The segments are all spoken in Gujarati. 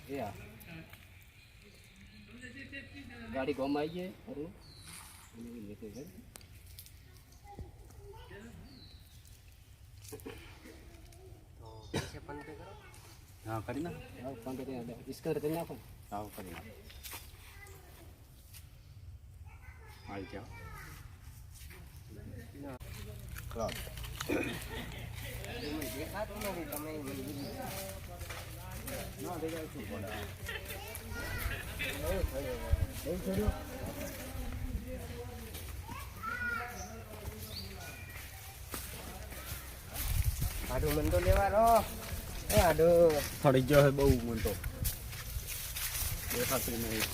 એ હા ગાડી ગોમ આવી ગઈ અરે લેતે છે તો પૈસા ફોન પે કરો. હા કરી ના હા ફોન પે સ્કેનર કરી નાખો હા કરી નાખો આવી જાઓ ક્લાસ દેખાતું નથી તમે ના દેખાય શું બોલા આડું મન તો લેવા રહો એ આડું ફળી ગયો હે બહુ મન તો દેખાતું નહીં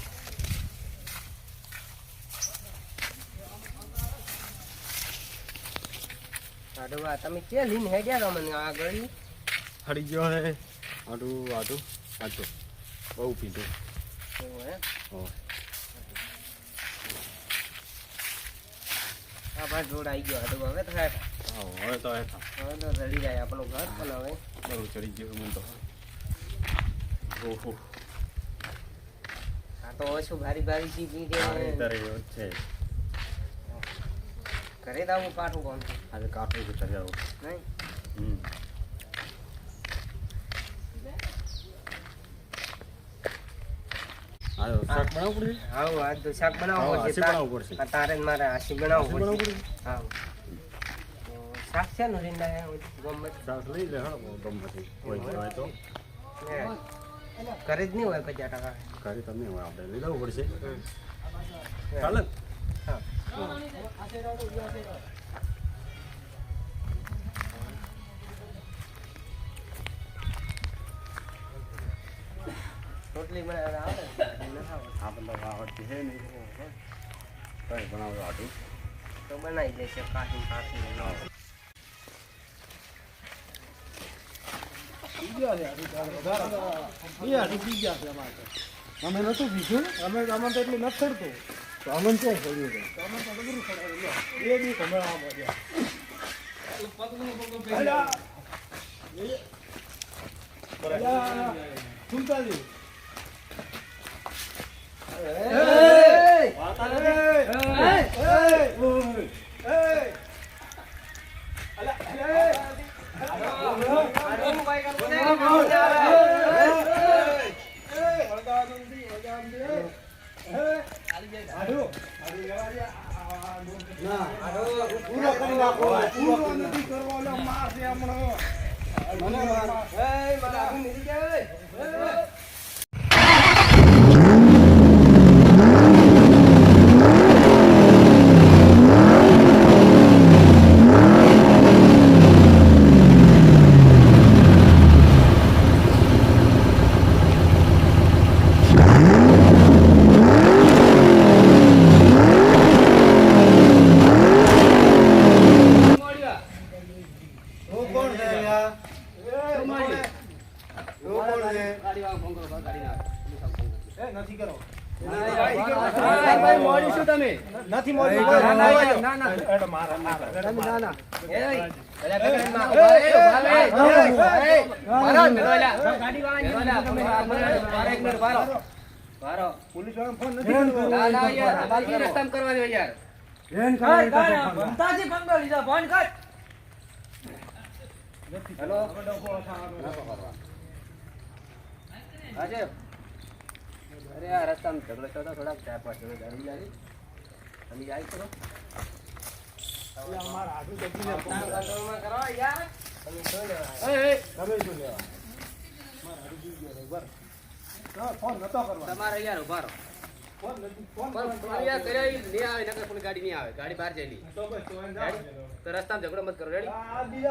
આડું આ તમે કે લીન હેડ્યા રહો મને આગળ ફળી ગયો હે આડું આડું આજો બહુ પીધું એવું હે હો આ ભાઈ રોડ આવી ગયો આડું હવે તો હેઠ હા હવે તો હેઠા હવે તો રડી જાય આપણું ઘર પણ હવે બહુ ચડી ગયું મન તો ઓહો આ તો ઓછું ભારી ભારી ચીજ લીધી તારે છે ઘરે તો આવું પાઠું કોણ આજે કાઠું છે ચડી આવું નહીં આયો શાક બનાવવું પડશે હા આજ તો શાક બનાવવું હા, પડશે હાંસી બનાવવું પડશે. તારે ને મારે હાંસી બનાવવું બનાવવું પડશે હા તો શાક છે ને રીંડા હે ગમે શાક લઈ લે હા ગમતી હોય તો ઘરે જ નહીં હોય 50% કરી તો નહીં હોય આપણે લઈ લેવું પડશે હમ. ચાલે હા રોટલી બનાવતા આવે ને આ બધા આવડતી છે નહીં કઈ બનાવજો આટલું તો બનાવી દેશે કાઢી કાઢી અમે નતું પીધું અમે તો એટલું નથી ચડતું તો અમને ક્યાં ચડ્યું એ બી તમે આ બધા સુનતાજી નથી મોડી ના ના પોલીસ વાળા ફોન નથી કરવા દો યાર હેલો આજે અરે આ રસ્તામાં ઝઘડો થતો થોડાક 4-5 જણા દારૂ લાવી તમે જાય કરો અમારા આટલું જગ્યાને ફોન કરો યાર તમે શું લેવા એ તમે શું લેવા મારા આટલું જગ્યાને ઉભા ફોન નતો કરવાનો તમારે યાર ઉભા રહો ફોન યાર કર્યા લે આવે નકર કોઈ ગાડી નહીં આવે ગાડી બહાર જઈલી તો રસ્તામાં ઝઘડો મત કરો રેડી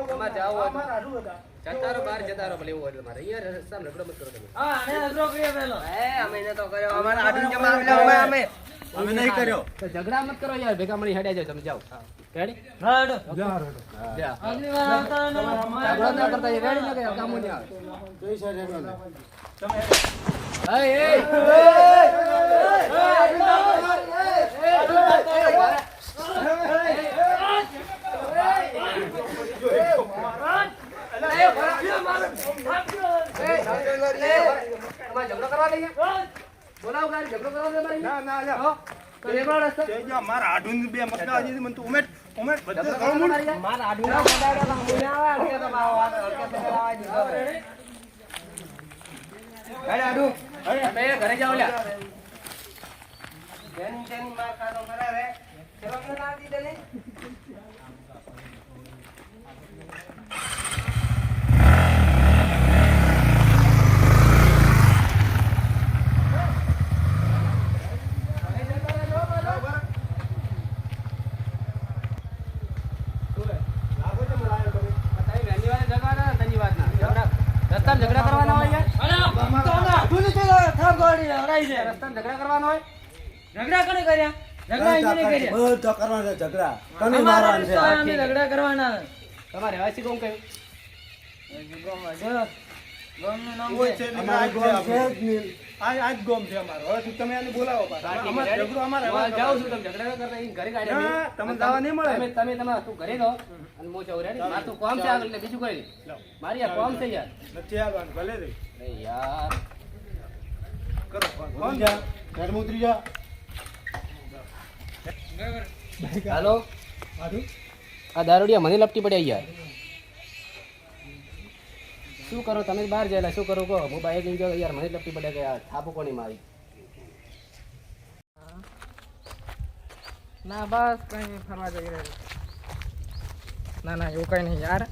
તમારે જાવ અમારા આટલું હતા જતારો બહાર જતારો ભલે એવું હોય મારે યાર રસ્તામાં ઝઘડો મત કરો તમે હા અને ઝઘડો કર્યો પેલો અમે ન તો કર્યો અમારા આટલું જમા અમે નહીં કર્યો તો ઝઘડા મત કરો યાર ભેગા મળી હડ્યા જાવ તમે જાઓ રેડી હા હેડો જા હેડો જા અગલી વાર આવતા ન ઝઘડા ના કરતા રેડી ન કે કામ નહીં આવે જય શ્રી રામ તમે એ તમારે ઝઘડો કરવા લઈએ બોલાવો ગાડી ઝઘડો કરવા દે મારી ના ના હો? તો એકલો રસ્તો તે જો મારા આડું બે મસલા હજી મને તું ઉમેટ બધે ઝઘડો ઘણું કરવા મારી મારા આડુના બોલાડો તો હું ના આવે હડકે તો મારો હડકે તો આવા દીધો ગાડી આડું તમે ઘરે જાઓ લ્યા જેની તેની માં ખાતો કરાવે ચલો કે ના દીધે ને રસ્તામાં ઝઘડા કરવાના હોય યાર રસ્તામાં ઝઘડા કરવાનો હોય ઝઘડા કોને કર્યા ઝઘડા એને કર્યા બધો કરવાનો છે ઝઘડા તને અમારો મારવાનું રસ્તો છે અમે ઝઘડા કરવાના તમારે રહેવાસી કોણ કહ્યું ગામનું નામ કોઈ છે છે નહીં, અમારે ગોમ છે જ નહીં. આ જ ગોમ છે અમારો હવે તમે એને બોલાવો પાછા અમારે ઝઘડો અમારે હું જાઉં છું તમે ઝઘડા ન કરતા ઈ ઘરે ગાડી ના, તમને જવા નહીં મળે. તમે તમારે તું ઘરે દો અને હું જાઉં રેડી મારે તો કામ છે આગળ એટલે બીજું કોઈ નહીં લાવો. મારી આ કામ છે યાર નથી આવવાનું ભલે રે અરે યાર કરો ઉતરી જા ઘરમાં ઉતરી જા હાલો આ દારૂડિયા મને લપટી પડ્યા યાર શું કરો તમે બહાર જયેલા શું કરો કહો હું બાઈક લઈને ગયો યાર મને લપટી પડ્યા કે યાર થાપો કોની મારી ના બસ કઈ નહીં ફરવા જઈ રહ્યો ના ના એવું કઈ નહીં યાર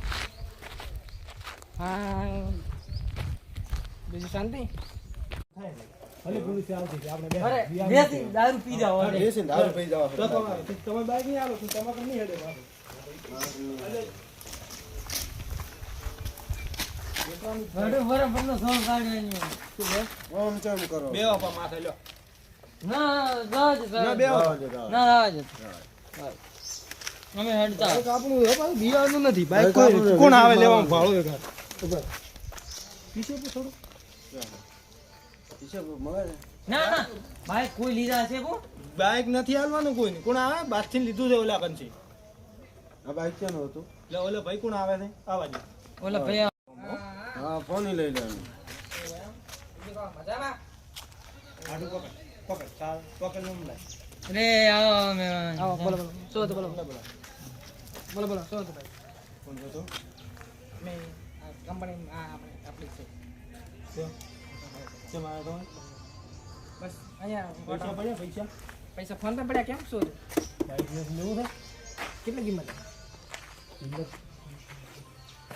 હા બીજું શાંતિ અરે બેસી દારૂ પી જાઓ એ છે ને, દારૂ પી જવા તો તમે બાઈક નહીં આવો તમે કેમ નહીં હેડે બરાબર નો સોંગ કાઢી ઓમ ચમ કરો બે આપા માથે લ્યો ના જાજ ના બે જવા દે, જવા દે. ના જાજ અમે હેડતા આપણું હે ભાઈ બિયાનું નથી બાઈક બાઈક કોઈ આપણું કોણ આવે નથી. લેવા ભાડો એક પીછે થોડું પીછે મળે ને. ના ના ભાઈ કોઈ લીધા છે કો બાઈક નથી હાલવાનું કોઈ નહીં કોણ આવે બાદથી લીધું છે ઓલા કંચી આ બાઈક ક્યાંનું હતું એટલે ઓલે ભાઈ કોણ આવે છે આવા દે ઓલા ભૈયા હા ફોન લઈ લેવાનું આડું પકડ પકડ ચાલ પકડ નું લાય રે આવો મે આવો બોલો બોલો શું હતું બોલો બોલો બોલો શું હતું ભાઈ કોણ હતો મે કંપની આપણી છે કેમ આવ્યો બસ અહીંયા પૈસા પડ્યા પૈસા પૈસા ફોન પર પડ્યા કેમ શું બાઈક લેવું છે કેટલી કિંમત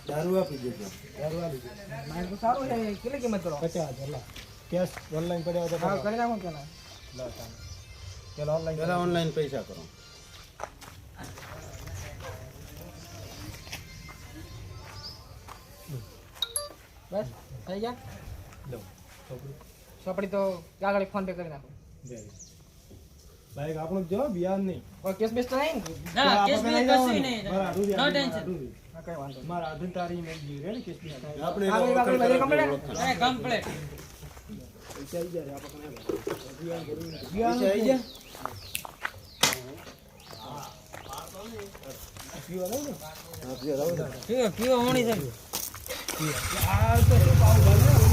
દારૂ આપી દેજો મારે તો સારું છે કેટલી કિંમત કરો 50,000 લા કેશ ઓનલાઈન પડ્યા તો હા કરી નાખો પેલા પેલા ઓનલાઈન પેલા ઓનલાઈન પૈસા કરો બસ થઈ ગયા લો છોકરી ચોપડી તો આગળ ફોન પે કરી નાખો બાઈક આપણું જો બિયાન નહીં કોઈ કેસ બેસ તો નહીં ને? ના કેસ બી કશું નહીં નો ટેન્શન હા કઈ વાંધો મારા આધુન તારી મેં જી રે કેસ બી આપણે આગળ વખત બધે આપણે complete? ઓળખાણ. અરે કમ્પ્લીટ પૈસા આવી જાય આપણે બિયાન પૈસા આવી ગયા પીવા લઉં ને હા, પીવા લાવો ને. કયો હોણી છે આ તો પાવ ભાઈ